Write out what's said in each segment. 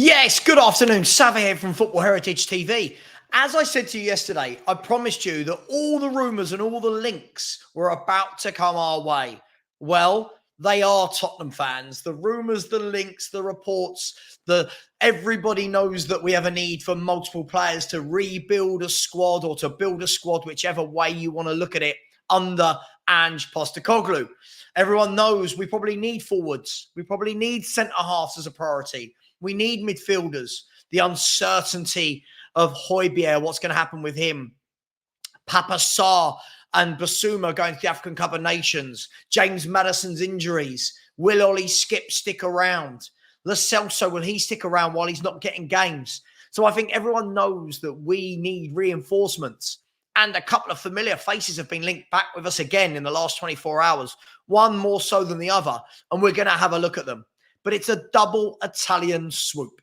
Yes, good afternoon. Savvy here from Football Heritage TV. As I said to you yesterday, I promised you that all the rumours and all the links were about to come our way. Well, they are Tottenham fans. The rumours, the links, the reports, everybody knows that we have a need for multiple players to rebuild a squad or to build a squad, whichever way you want to look at it, under Ange Postecoglou. Everyone knows we probably need forwards. We probably need centre-halves as a priority. We need midfielders. The uncertainty of Højbjerg, what's going to happen with him. Papa Sarr and Basuma going to the African Cup of Nations. James Maddison's injuries. Will Ollie stick around? Lo Celso, will he stick around while he's not getting games? So I think everyone knows that we need reinforcements. And a couple of familiar faces have been linked back with us again in the last 24 hours. One more so than the other. And we're going to have a look at them. But it's a double Italian swoop.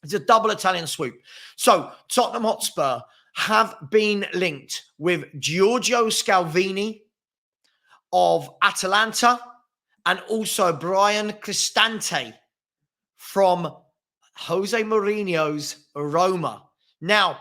It's a double Italian swoop. So Tottenham Hotspur have been linked with Giorgio Scalvini of Atalanta and also Scalvini Cristante from Jose Mourinho's Roma. Now,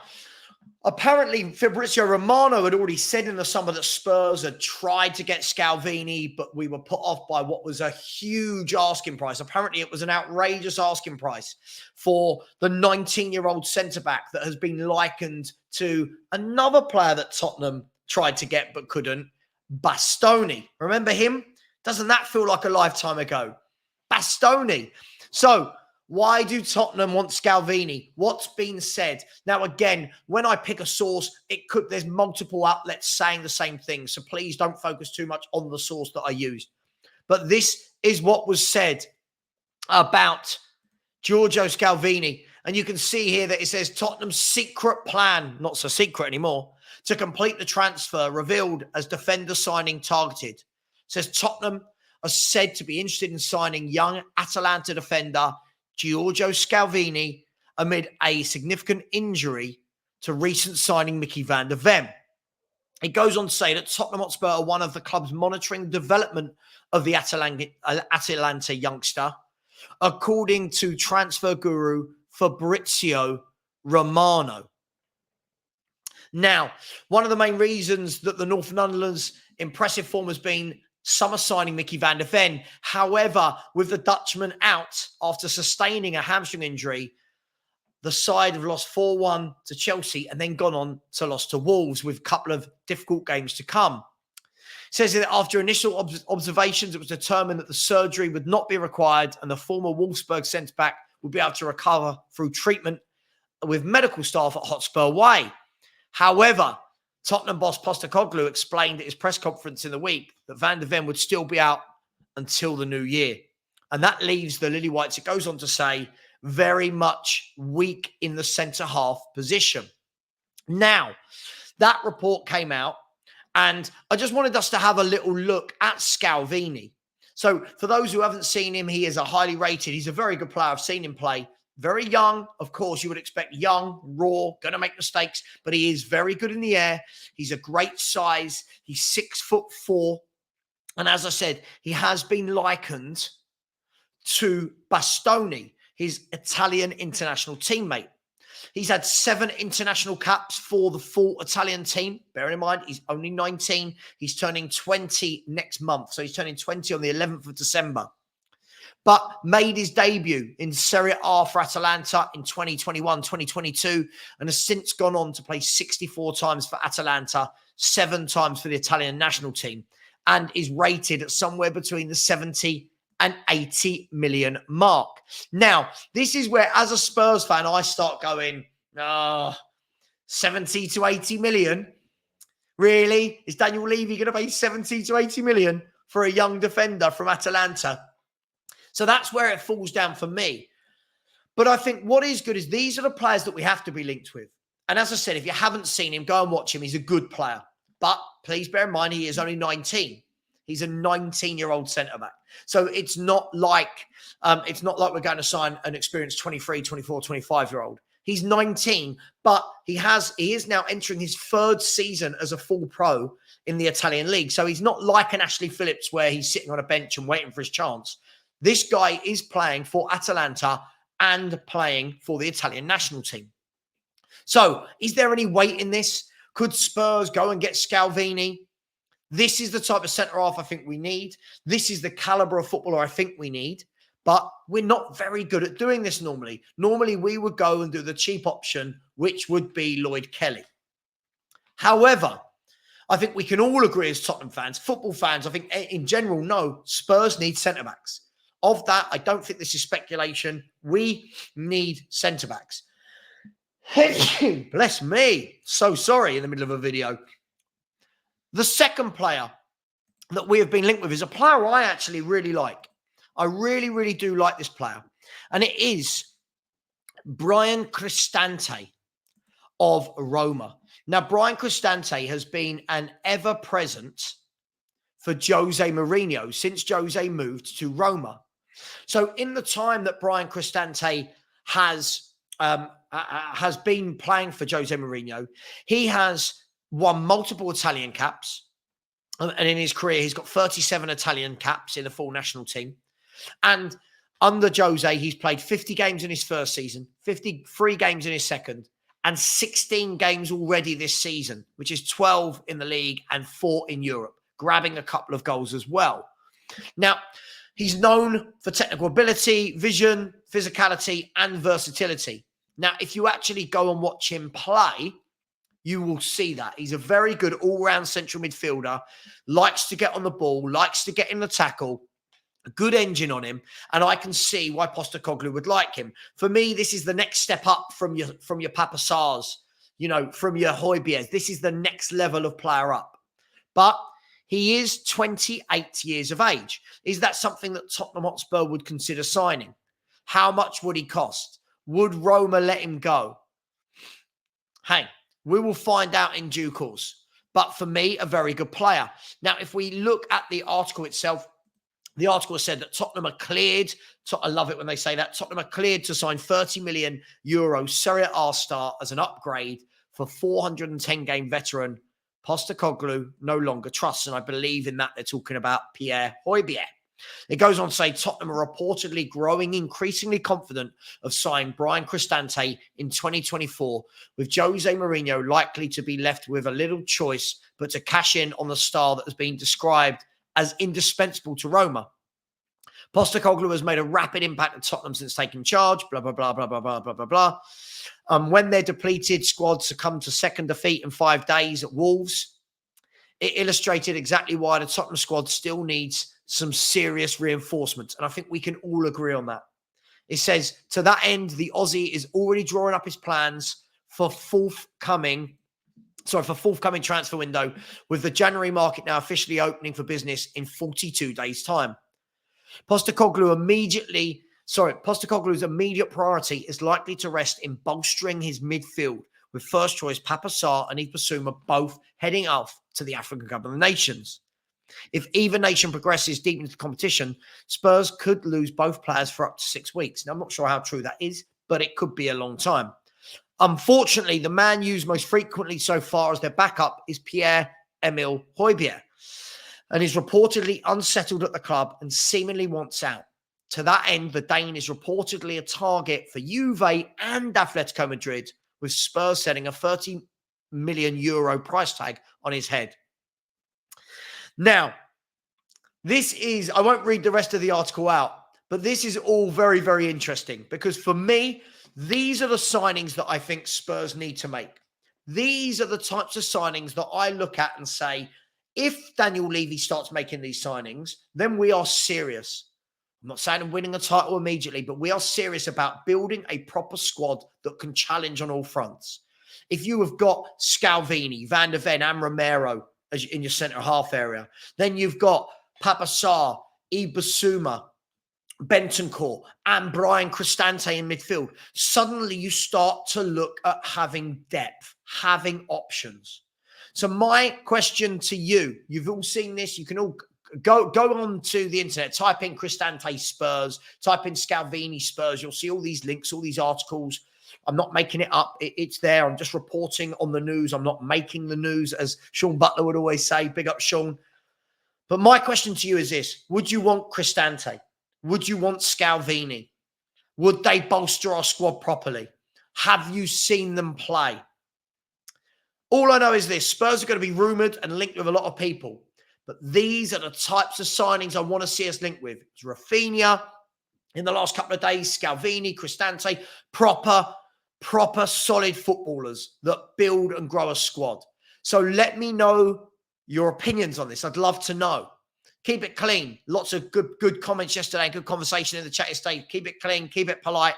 apparently, Fabrizio Romano had already said in the summer that Spurs had tried to get Scalvini, but we were put off by what was a huge asking price. Apparently, it was an outrageous asking price for the 19-year-old centre-back that has been likened to another player that Tottenham tried to get but couldn't, Bastoni. Remember him? Doesn't that feel like a lifetime ago? Bastoni. So, why do Tottenham want Scalvini? What's been said? Now, again, when I pick a source, there's multiple outlets saying the same thing. So please don't focus too much on the source that I used. But this is what was said about Giorgio Scalvini. And you can see here that it says Tottenham's secret plan, not so secret anymore, to complete the transfer revealed as defender signing targeted. It says Tottenham are said to be interested in signing young Atalanta defender Giorgio Scalvini amid a significant injury to recent signing Mickey van der Ven. It goes on to say that Tottenham Hotspur are one of the clubs monitoring the development of the Atalanta youngster, according to transfer guru Fabrizio Romano. Now, one of the main reasons that the North Londoners' impressive form has been summer signing Mickey van der Ven. However, with the Dutchman out after sustaining a hamstring injury, the side have lost 4-1 to Chelsea and then gone on to loss to Wolves with a couple of difficult games to come. It says that after initial observations, it was determined that the surgery would not be required and the former Wolfsburg centre-back would be able to recover through treatment with medical staff at Hotspur Way. However, Tottenham boss Postecoglou explained at his press conference in the week that Van der Ven would still be out until the new year. And that leaves the Lily Whites, it goes on to say, very much weak in the centre-half position. Now, that report came out, and I just wanted us to have a little look at Scalvini. So for those who haven't seen him, he is a highly rated, he's a very good player. I've seen him play. Very young, of course, you would expect young, raw, going to make mistakes, but he is very good in the air. He's a great size. He's 6'4". And as I said, he has been likened to Bastoni, his Italian international teammate. He's had 7 international caps for the full Italian team. Bearing in mind, he's only 19. He's turning 20 next month. So he's turning 20 on the 11th of December. But made his debut in Serie A for Atalanta in 2021-2022 and has since gone on to play 64 times for Atalanta, 7 times for the Italian national team, and is rated at somewhere between the 70 and 80 million mark. Now, this is where, as a Spurs fan, I start going, 70 to 80 million? Really? Is Daniel Levy going to pay 70 to 80 million for a young defender from Atalanta? So that's where it falls down for me. But I think what is good is these are the players that we have to be linked with. And as I said, if you haven't seen him, go and watch him. He's a good player. But please bear in mind, he is only 19. He's a 19-year-old centre-back. So it's not like we're going to sign an experienced 23, 24, 25-year-old. He's 19, but he is now entering his 3rd season as a full pro in the Italian league. So he's not like an Ashley Phillips where he's sitting on a bench and waiting for his chance. This guy is playing for Atalanta and playing for the Italian national team. So is there any weight in this? Could Spurs go and get Scalvini? This is the type of centre-half I think we need. This is the calibre of footballer I think we need. But we're not very good at doing this normally. Normally, we would go and do the cheap option, which would be Lloyd Kelly. However, I think we can all agree as Tottenham fans, football fans, I think in general, no, Spurs need centre-backs. Of that, I don't think this is speculation. We need centre-backs. Bless me. So sorry in the middle of a video. The second player that we have been linked with is a player I actually really like. I really, really do like this player. And it is Brian Cristante of Roma. Now, Brian Cristante has been an ever-present for Jose Mourinho since Jose moved to Roma. So in the time that Brian Cristante has been playing for Jose Mourinho, he has won multiple Italian caps. And in his career, he's got 37 Italian caps in the full national team. And under Jose, he's played 50 games in his first season, 53 games in his second, and 16 games already this season, which is 12 in the league and 4 in Europe, grabbing a couple of goals as well. Now, he's known for technical ability, vision, physicality, and versatility. Now, if you actually go and watch him play, you will see that. He's a very good all-round central midfielder, likes to get on the ball, likes to get in the tackle, a good engine on him, and I can see why Postecoglou would like him. For me, this is the next step up from your Papa Sarrs, from your Højbjerg. This is the next level of player up. But he is 28 years of age. Is that something that Tottenham Hotspur would consider signing? How much would he cost? Would Roma let him go? Hey, we will find out in due course. But for me, a very good player. Now, if we look at the article itself, the article said that Tottenham are cleared. I love it when they say that. Tottenham are cleared to sign €30 million Serie A star as an upgrade for 410-game veteran Postecoglou no longer trusts. And I believe in that they're talking about Pierre Højbjerg. It goes on to say Tottenham are reportedly growing increasingly confident of signing Brian Cristante in 2024, with Jose Mourinho likely to be left with a little choice but to cash in on the star that has been described as indispensable to Roma. Postecoglou has made a rapid impact at Tottenham since taking charge, blah, blah, blah, blah, blah, blah, blah, blah, blah. When their depleted squad succumbed to second defeat in 5 days at Wolves, it illustrated exactly why the Tottenham squad still needs some serious reinforcements. And I think we can all agree on that. It says, to that end, the Aussie is already drawing up his plans for forthcoming transfer window, with the January market now officially opening for business in 42 days' time. Postecoglou's immediate priority is likely to rest in bolstering his midfield, with first choice Papa Sarr and Ibasuma both heading off to the African Cup of the Nations. If either nation progresses deep into the competition, Spurs could lose both players for up to 6 weeks. Now, I'm not sure how true that is, but it could be a long time. Unfortunately, the man used most frequently so far as their backup is Pierre-Emile Højbjerg, and is reportedly unsettled at the club and seemingly wants out. To that end, the Dane is reportedly a target for Juve and Atletico Madrid, with Spurs setting a €30 million price tag on his head. Now, I won't read the rest of the article out, but this is all very, very interesting because for me, these are the signings that I think Spurs need to make. These are the types of signings that I look at and say, if Daniel Levy starts making these signings, then we are serious. I'm not saying I'm winning a title immediately, but we are serious about building a proper squad that can challenge on all fronts. If you have got Scalvini, Van der Ven, and Romero in your centre-half area, then you've got Papa Sarr, Ibasuma, Bentancur, and Brian Cristante in midfield. Suddenly you start to look at having depth, having options. So my question to you, you've all seen this, you can all go on to the internet, type in Cristante Spurs, type in Scalvini Spurs, you'll see all these links, all these articles. I'm not making it up. It's there. I'm just reporting on the news. I'm not making the news, as Sean Butler would always say. Big up, Sean. But my question to you is this. Would you want Cristante? Would you want Scalvini? Would they bolster our squad properly? Have you seen them play? All I know is this: Spurs are going to be rumoured and linked with a lot of people. But these are the types of signings I want to see us linked with. It's Rafinha in the last couple of days, Scalvini, Cristante, proper solid footballers that build and grow a squad. So let me know your opinions on this. I'd love to know. Keep it clean. Lots of good comments yesterday, good conversation in the chat yesterday. Keep it clean, keep it polite.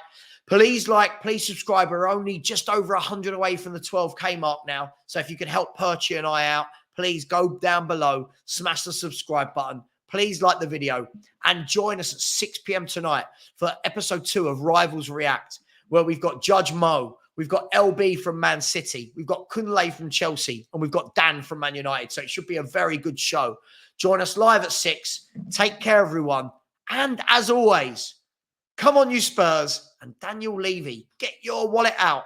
Please like, please subscribe. We're only just over 100 away from the 12K mark now. So if you could help Perchie and I out, please go down below, smash the subscribe button. Please like the video and join us at 6 p.m. tonight for episode 2 of Rivals React, where we've got Judge Mo, we've got LB from Man City, we've got Kunle from Chelsea, and we've got Dan from Man United. So it should be a very good show. Join us live at 6. Take care, everyone. And as always, come on, you Spurs. And Daniel Levy, get your wallet out.